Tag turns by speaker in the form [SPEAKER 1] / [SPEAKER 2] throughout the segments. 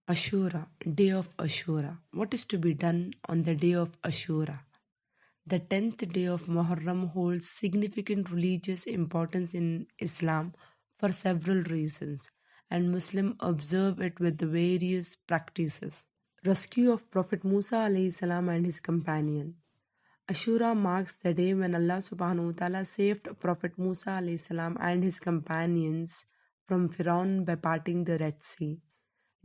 [SPEAKER 1] Ashura, Day of Ashura. What is to be done on the day of Ashura? The 10th day of Muharram holds significant religious importance in Islam for several reasons, and Muslims observe it with the various practices. Rescue of Prophet Musa alayhi salam and his companion. Ashura marks the day when Allah subhanahu wa ta'ala saved Prophet Musa alayhi salam and his companions from Firaun by parting the Red Sea.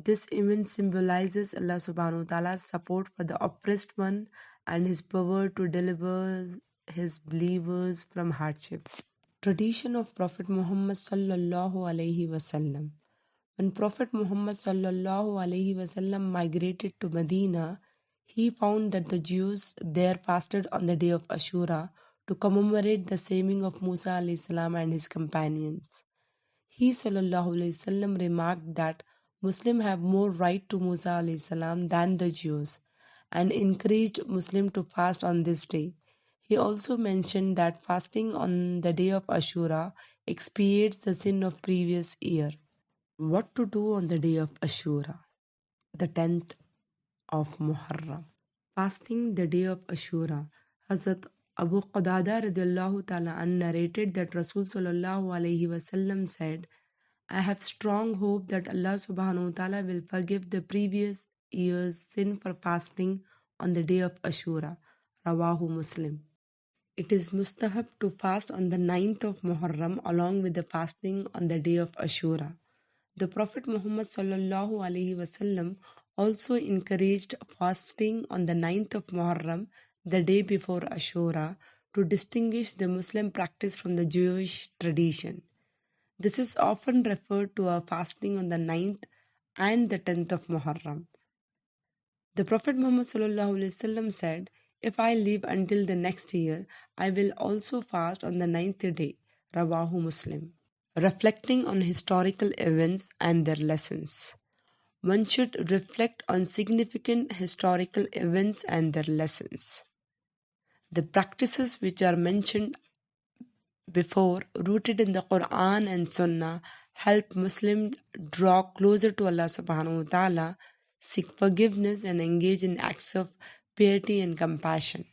[SPEAKER 1] This event symbolizes Allah subhanahu wa ta'ala's support for the oppressed one and his power to deliver his believers from hardship. Tradition of Prophet Muhammad sallallahu alaihi wasallam. When Prophet Muhammad sallallahu alaihi wasallam migrated to Medina, he found that the Jews there fasted on the day of Ashura to commemorate the saving of Musa alayhi salam and his companions. He sallallahu alaihi wasallam remarked that Muslims have more right to Musa alayhi salam than the Jews and encouraged Muslims to fast on this day. He also mentioned that fasting on the day of Ashura expiates the sin of previous year. What to do on the day of Ashura, the 10th of Muharram? Fasting the day of Ashura. Hazrat Abu Qadada radiallahu ta'ala an narrated that Rasul sallallahu alayhi wasallam said, I have strong hope that Allah subhanahu wa ta'ala will forgive the previous year's sin for fasting on the day of Ashura. Rawahu Muslim. It is mustahab to fast on the 9th of Muharram along with the fasting on the day of Ashura. The Prophet Muhammad sallallahu alaihi wasallam also encouraged fasting on the 9th of Muharram, the day before Ashura, to distinguish the Muslim practice from the Jewish tradition. This is often referred to as fasting on the 9th and the 10th of Muharram. The Prophet Muhammad sallallahu alaihi wasallam said, if I live until the next year, I will also fast on the 9th day. Rawahu Muslim. Reflecting on historical events and their lessons. One should reflect on significant historical events and their lessons. The practices which are mentioned before, rooted in the Quran and Sunnah, help Muslims draw closer to Allah subhanahu wa ta'ala, seek forgiveness and engage in acts of piety and compassion.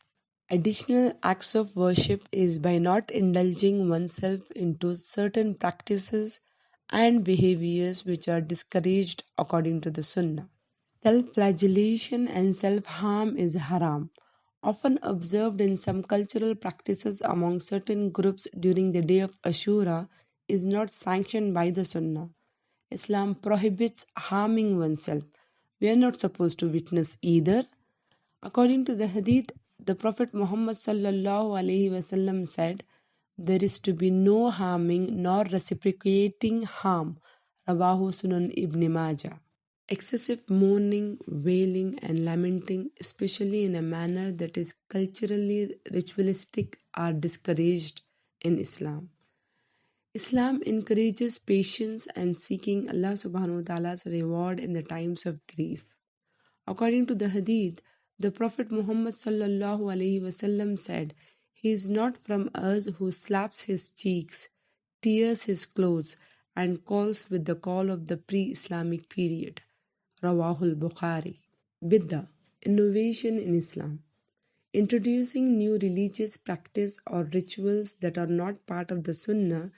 [SPEAKER 1] Additional acts of worship is by not indulging oneself into certain practices and behaviors which are discouraged according to the Sunnah. Self-flagellation and self-harm is haram, often observed in some cultural practices among certain groups during the day of Ashura, is not sanctioned by the Sunnah. Islam prohibits harming oneself. We are not supposed to witness either. According to the Hadith, the Prophet Muhammad sallallahu alaihi wasallam said, there is to be no harming nor reciprocating harm. Rawahu Sunan Ibn Majah. Excessive mourning, wailing, and lamenting, especially in a manner that is culturally ritualistic, are discouraged in Islam. Islam encourages patience and seeking Allah subhanahu wa ta'ala's reward in the times of grief. According to the Hadith, the Prophet Muhammad sallallahu alaihi wasallam said, he is not from us who slaps his cheeks, tears his clothes, and calls with the call of the pre-Islamic period. Rawahul Bukhari. Bid'ah, innovation in Islam. Introducing new religious practice or rituals that are not part of the Sunnah,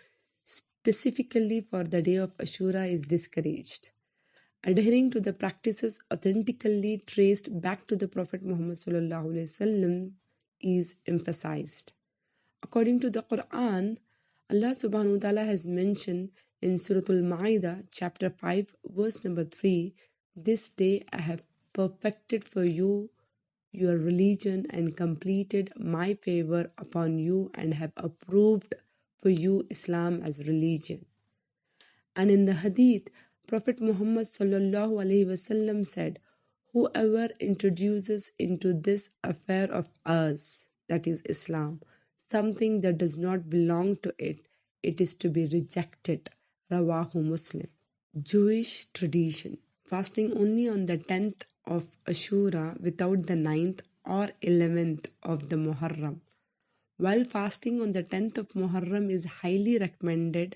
[SPEAKER 1] specifically for the day of Ashura, is discouraged. Adhering to the practices authentically traced back to the Prophet Muhammad sallallahu alaihi wasallam is emphasized. According to the Quran, Allah subhanahu wa ta'ala has mentioned in Surah Al-Ma'idah, chapter 5, verse number 3, this day I have perfected for you your religion and completed my favor upon you and have approved for you Islam as religion. And in the Hadith, Prophet Muhammad sallallahu alaihi wasallam said, whoever introduces into this affair of ours, that is Islam, something that does not belong to it, it is to be rejected. Rawahu Muslim. Jewish tradition. Fasting only on the 10th of Ashura without the 9th or 11th of the Muharram. While fasting on the 10th of Muharram is highly recommended,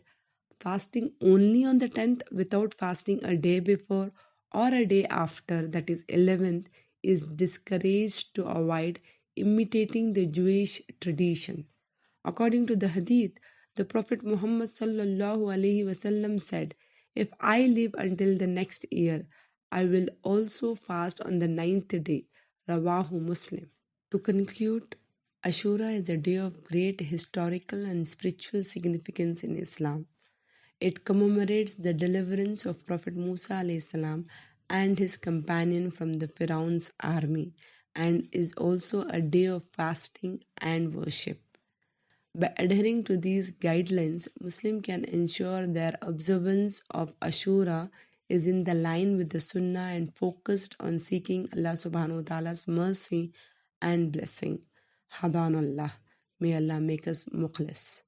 [SPEAKER 1] fasting only on the 10th without fasting a day before or a day after, that is 11th, is discouraged to avoid imitating the Jewish tradition. According to the Hadith, the Prophet Muhammad sallallahu alaihi wasallam said, "If I live until the next year, I will also fast on the ninth day." Rawahu Muslim. To conclude, Ashura is a day of great historical and spiritual significance in Islam. It commemorates the deliverance of Prophet Musa alayhi salam and his companion from the Pharaoh's army, and is also a day of fasting and worship. By adhering to these guidelines, Muslims can ensure their observance of Ashura is in the line with the Sunnah and focused on seeking Allah subhanahu wa ta'ala's mercy and blessing. Hadanallah. May Allah make us mukhlis.